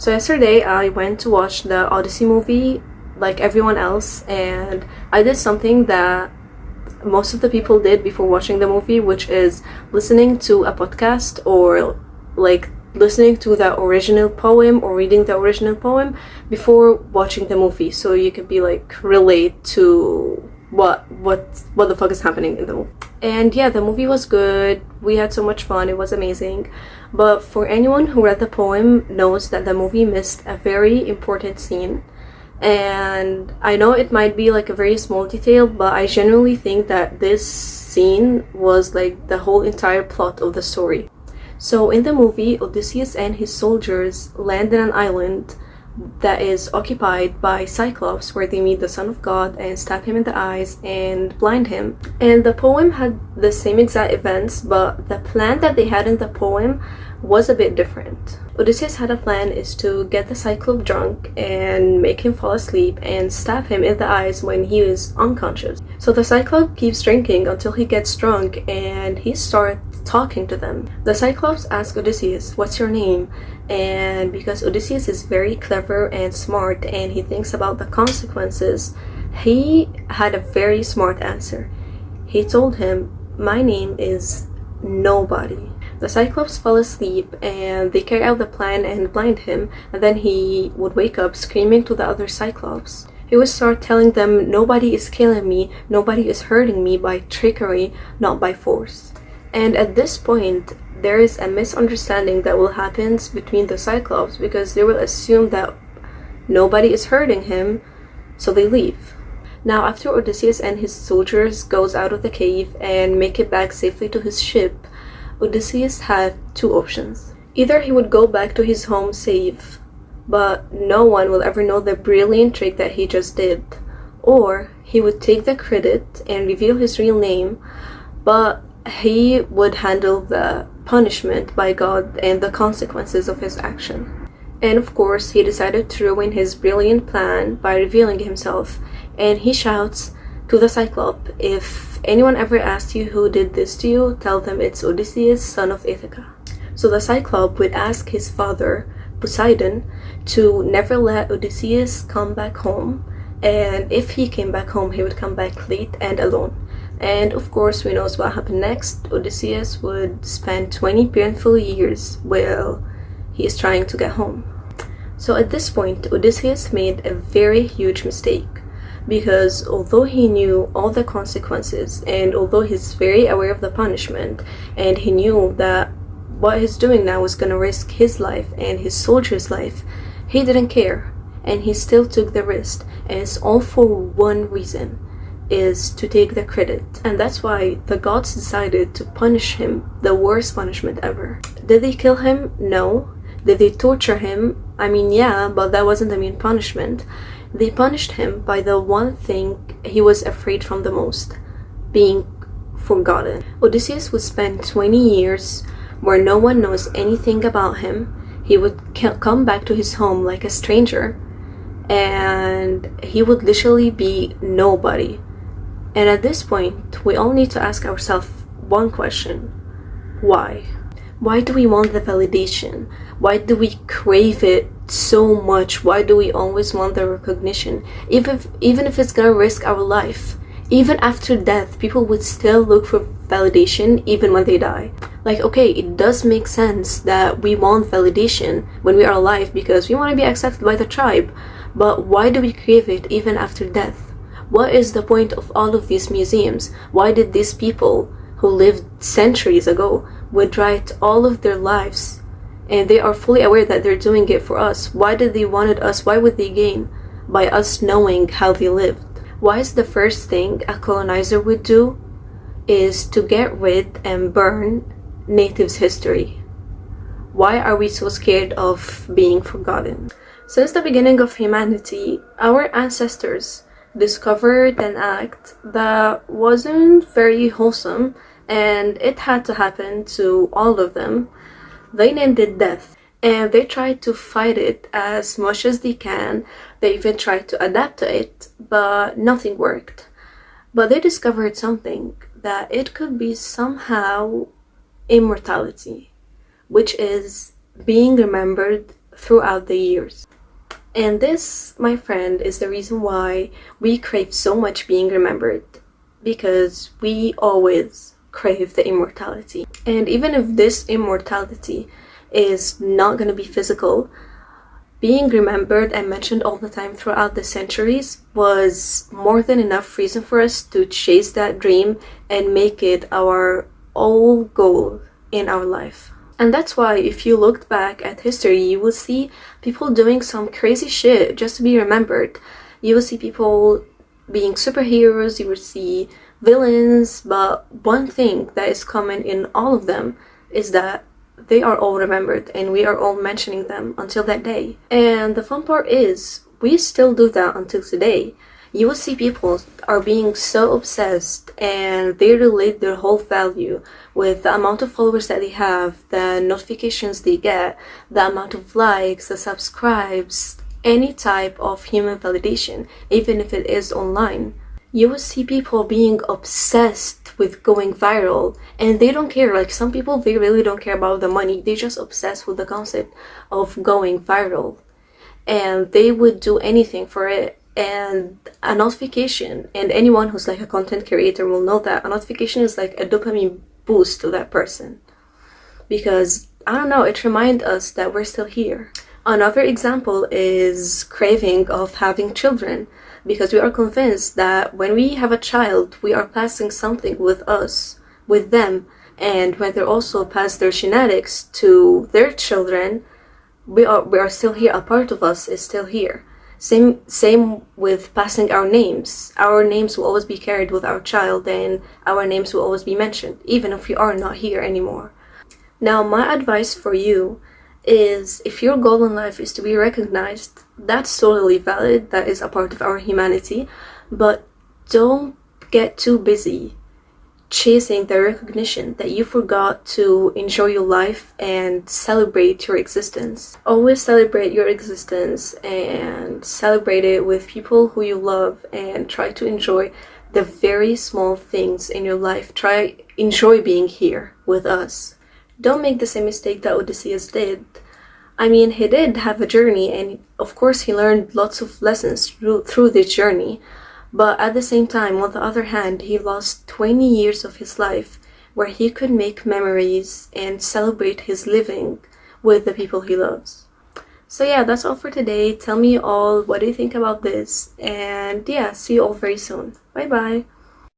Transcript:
So yesterday I went to watch the Odyssey movie like everyone else, and I did something that most of the people did before watching the movie, which is listening to a podcast or like listening to the original poem or reading the original poem before watching the movie, so you can be like relate to what the fuck is happening in the movie. And yeah, the movie was good. We had so much fun. It was amazing. But for anyone who read the poem knows that the movie missed a very important scene. And I know it might be like a very small detail, but I genuinely think that this scene was like the whole entire plot of the story. So in the movie, Odysseus and his soldiers land in an island that is occupied by Cyclops, where they meet the son of God and stab him in the eyes and blind him. And the poem had the same exact events, but the plan that they had in the poem was a bit different. Odysseus had a plan is to get the Cyclops drunk and make him fall asleep and stab him in the eyes when he is unconscious. So the Cyclops keeps drinking until he gets drunk and he starts talking to them. The Cyclops asks Odysseus, "What's your name?" And because Odysseus is very clever and smart and he thinks about the consequences, he had a very smart answer. He told him, "My name is Nobody." The Cyclops fell asleep and they carry out the plan and blind him, and then he would wake up screaming to the other Cyclops. He would start telling them, "Nobody is killing me, nobody is hurting me by trickery, not by force." And at this point, there is a misunderstanding that will happen between the Cyclops, because they will assume that nobody is hurting him, so they leave. Now, after Odysseus and his soldiers goes out of the cave and make it back safely to his ship, Odysseus had two options. Either he would go back to his home safe, but no one will ever know the brilliant trick that he just did, or he would take the credit and reveal his real name, but he would handle the punishment by God and the consequences of his action. And of course, he decided to ruin his brilliant plan by revealing himself, and he shouts to the Cyclops, "If anyone ever asks you who did this to you, tell them it's Odysseus, son of Ithaca." So the Cyclops would ask his father, Poseidon, to never let Odysseus come back home, and if he came back home, he would come back late and alone. And of course, we know what happened next. Odysseus would spend 20 painful years while he is trying to get home. So at this point, Odysseus made a very huge mistake, because although he knew all the consequences, and although he's very aware of the punishment, and he knew that what he's doing now was going to risk his life and his soldier's life, he didn't care, and he still took the risk, and it's all for one reason, is to take the credit. And that's why the gods decided to punish him, the worst punishment ever. Did they kill him? No. Did they torture him? I mean, yeah, but that wasn't the main punishment. They punished him by the one thing he was afraid from the most, being forgotten. Odysseus would spend 20 years where no one knows anything about him. He would come back to his home like a stranger, and he would literally be nobody. And at this point, we all need to ask ourselves one question: why? Why do we want the validation? Why do we crave it so much? Why do we always want the recognition? Even if it's gonna risk our life. Even after death, people would still look for validation even when they die. Like, okay, it does make sense that we want validation when we are alive because we want to be accepted by the tribe. But why do we crave it even after death? What is the point of all of these museums? Why did these people who lived centuries ago would write all of their lives, and they are fully aware that they're doing it for us? Why did they wanted us? Why would they gain by us knowing how they lived? Why is the first thing a colonizer would do is to get rid and burn natives' history? Why are we so scared of being forgotten? Since the beginning of humanity, our ancestors discovered an act that wasn't very wholesome, and it had to happen to all of them. They named it death, and they tried to fight it as much as they can. They even tried to adapt to it, but nothing worked. But they discovered something, that it could be somehow immortality, which is being remembered throughout the years. And this, my friend, is the reason why we crave so much being remembered, because we always crave the immortality. And even if this immortality is not going to be physical, being remembered and mentioned all the time throughout the centuries was more than enough reason for us to chase that dream and make it our whole goal in our life. And that's why if you looked back at history, you will see people doing some crazy shit just to be remembered. You will see people being superheroes, you will see villains, but one thing that is common in all of them is that they are all remembered and we are all mentioning them until that day. And the fun part is, we still do that until today. You will see people are being so obsessed and they relate their whole value with the amount of followers that they have, the notifications they get, the amount of likes, the subscribes, any type of human validation, even if it is online. You will see people being obsessed with going viral, and they don't care. Like, some people, they really don't care about the money, they just obsessed with the concept of going viral, and they would do anything for it. And a notification, and anyone who's like a content creator will know that a notification is like a dopamine boost to that person, because I don't know, it reminds us that we're still here. Another example is craving of having children, because we are convinced that when we have a child, we are passing something with us, with them, and when they also pass their genetics to their children, we are still here. A part of us is still here. Same with passing our names. Our names will always be carried with our child, and our names will always be mentioned, even if we are not here anymore. Now, my advice for you is, if your goal in life is to be recognized, that's totally valid. That is a part of our humanity. But don't get too busy chasing the recognition that you forgot to enjoy your life and celebrate your existence. Always celebrate your existence and celebrate it with people who you love, and try to enjoy the very small things in your life. Enjoy being here with us. Don't make the same mistake that Odysseus did. I mean, he did have a journey, and of course he learned lots of lessons through this journey. But at the same time, on the other hand, he lost 20 years of his life where he could make memories and celebrate his living with the people he loves. So yeah, that's all for today. Tell me all what do you think about this, and yeah, see you all very soon. Bye bye.